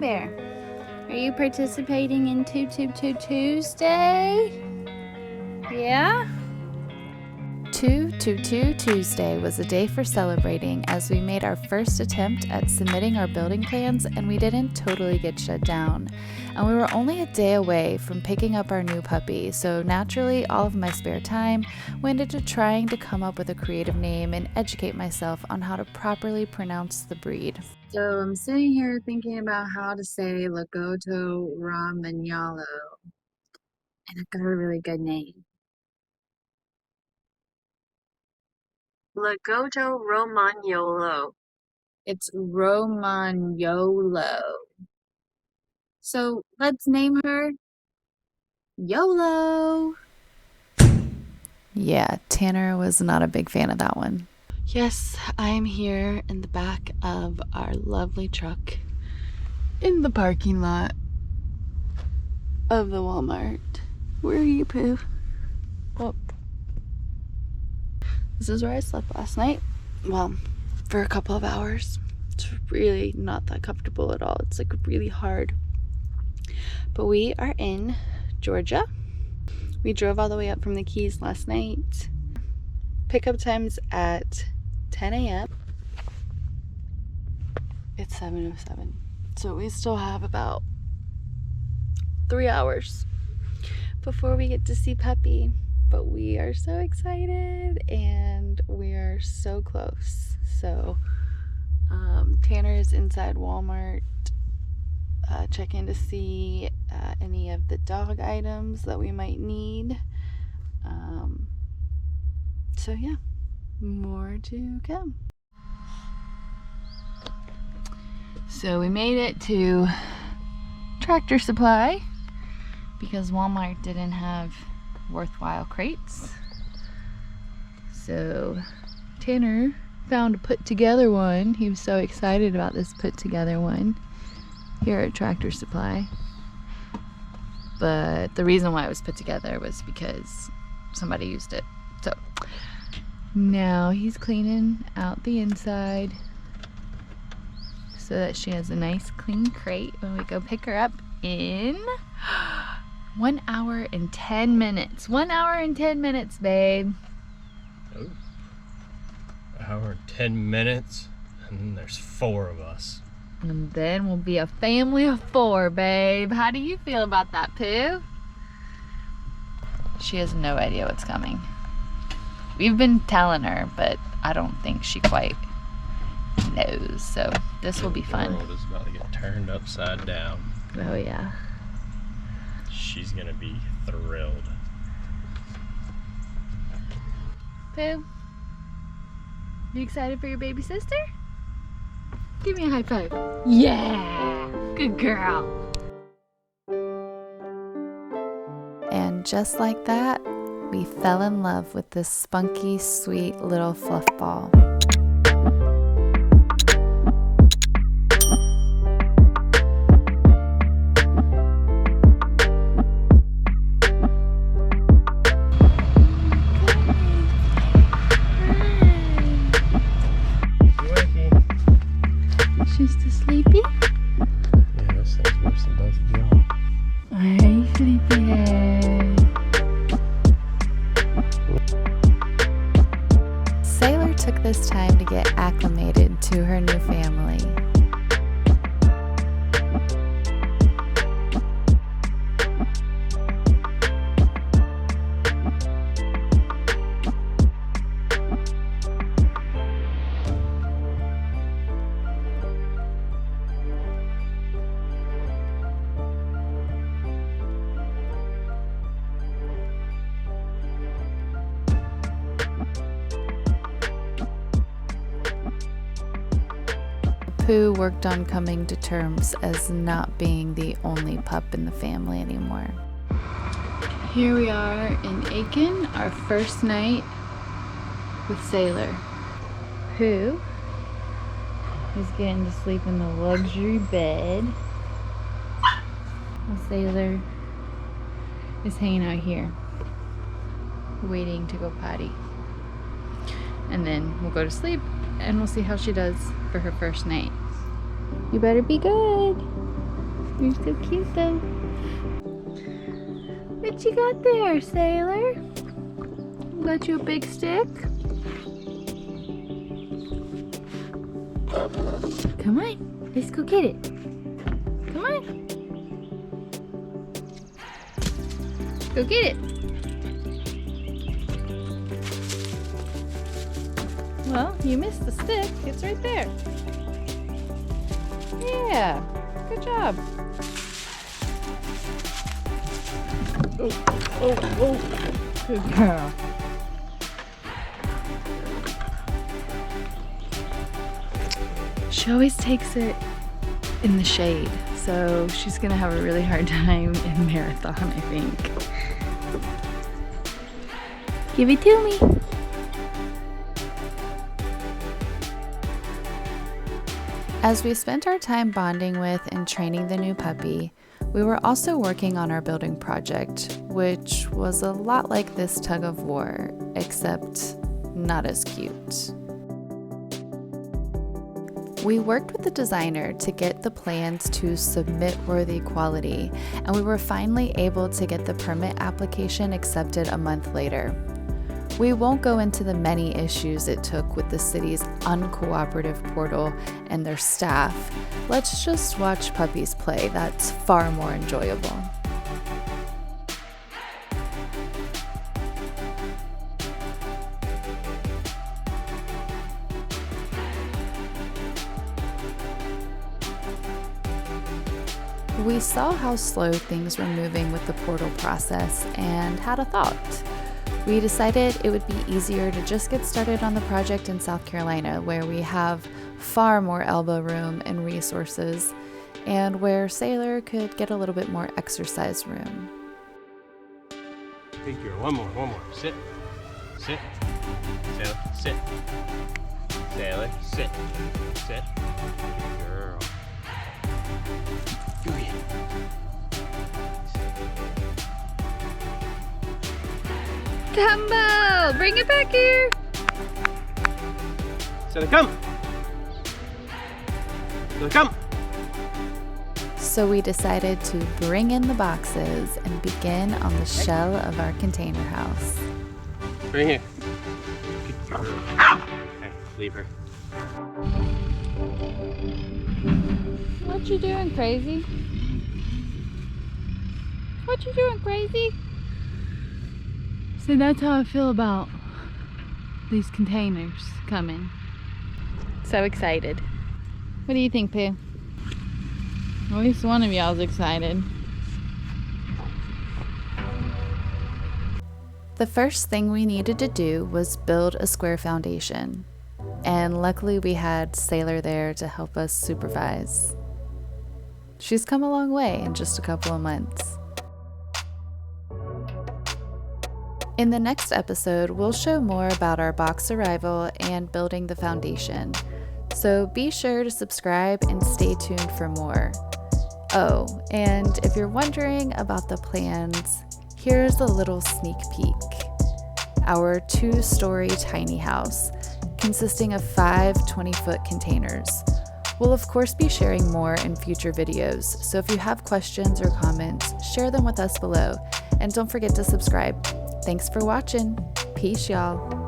Bear? Are you participating in Tuesday? Yeah? 222 Tuesday was a day for celebrating as we made our first attempt at submitting our building plans and we didn't totally get shut down. And we were only a day away from picking up our new puppy, so naturally all of my spare time went into trying to come up with a creative name and educate myself on how to properly pronounce the breed. So I'm sitting here thinking about how to say lagottoromagnolo, and I've got a really good name. Lagottoromagnolo. It's Romagnolo. So let's name her YOLO. Yeah, Tanner was not a big fan of that one. Yes, I am here in the back of our lovely truck in the parking lot of the Walmart. Where are you, Pooh? Oh. This is where I slept last night. Well, for a couple of hours. It's really not that comfortable at all. It's like really hard. But we are in Georgia. We drove all the way up from the Keys last night. Pickup time's at 10 a.m. It's 7:07. So we still have about 3 hours before we get to see Puppy. But we are so excited and we are so close. So Tanner is inside Walmart checking to see any of the dog items that we might need. So yeah, more to come. So we made it to Tractor Supply because Walmart didn't have worthwhile crates. So Tanner found a put together one. He was so excited about this put together one here at Tractor Supply. But the reason why it was put together was because somebody used it. So now he's cleaning out the inside so that she has a nice clean crate when we go pick her up in 1 hour and 10 minutes. 1 hour and 10 minutes, babe. Oh. 1 hour and 10 minutes, and then there's 4 of us. And then we'll be a family of 4, babe. How do you feel about that, Pooh? She has no idea what's coming. We've been telling her, but I don't think she quite knows. So this will be fun. The world is about to get turned upside down. Oh yeah. She's gonna be thrilled. Pooh, you excited for your baby sister? Give me a high five. Yeah, good girl. And just like that, we fell in love with this spunky, sweet little fluff ball. She's still sleepy? Yeah, this thing's worse than both of y'all. Hey, sleepyhead. Sailor took this time to get acclimated to her new family. Pooh worked on coming to terms as not being the only pup in the family anymore. Here we are in Aiken, our first night with Sailor. Pooh is getting to sleep in the luxury bed. And Sailor is hanging out here, waiting to go potty. And then we'll go to sleep and we'll see how she does for her first night. You better be good. You're so cute though. What you got there, Sailor? Got you a big stick? Come on, let's go get it. Come on. Go get it. Well, you missed the stick. It's right there. Yeah, good job. Oh, good girl. She always takes it in the shade, so she's gonna have a really hard time in marathon, I think. Give it to me. As we spent our time bonding with and training the new puppy, we were also working on our building project, which was a lot like this tug of war, except not as cute. We worked with the designer to get the plans to submit-worthy quality, and we were finally able to get the permit application accepted a month later. We won't go into the many issues it took with the city's uncooperative portal and their staff. Let's just watch puppies play. That's far more enjoyable. We saw how slow things were moving with the portal process and had a thought. We decided it would be easier to just get started on the project in South Carolina, where we have far more elbow room and resources, and where Sailor could get a little bit more exercise room. Good girl. One more. Sit. Sit. Sailor, sit. Sailor, sit. Sit. Good girl. Go ahead. Dumbo, bring it back here. Sailor, come. Sailor, come. So we decided to bring in the boxes and begin on the shell of our container house. Right here. Good girl. Okay, leave her. What you doing, crazy? What you doing, crazy? So that's how I feel about these containers coming. So excited. What do you think, Pooh? At least one of y'all's excited. The first thing we needed to do was build a square foundation. And luckily we had Sailor there to help us supervise. She's come a long way in just a couple of months. In the next episode, we'll show more about our box arrival and building the foundation. So be sure to subscribe and stay tuned for more. Oh, and if you're wondering about the plans, here's a little sneak peek. Our 2-story tiny house, consisting of 5 20-foot containers. We'll of course be sharing more in future videos, so if you have questions or comments, share them with us below. And don't forget to subscribe. Thanks for watching. Peace, y'all.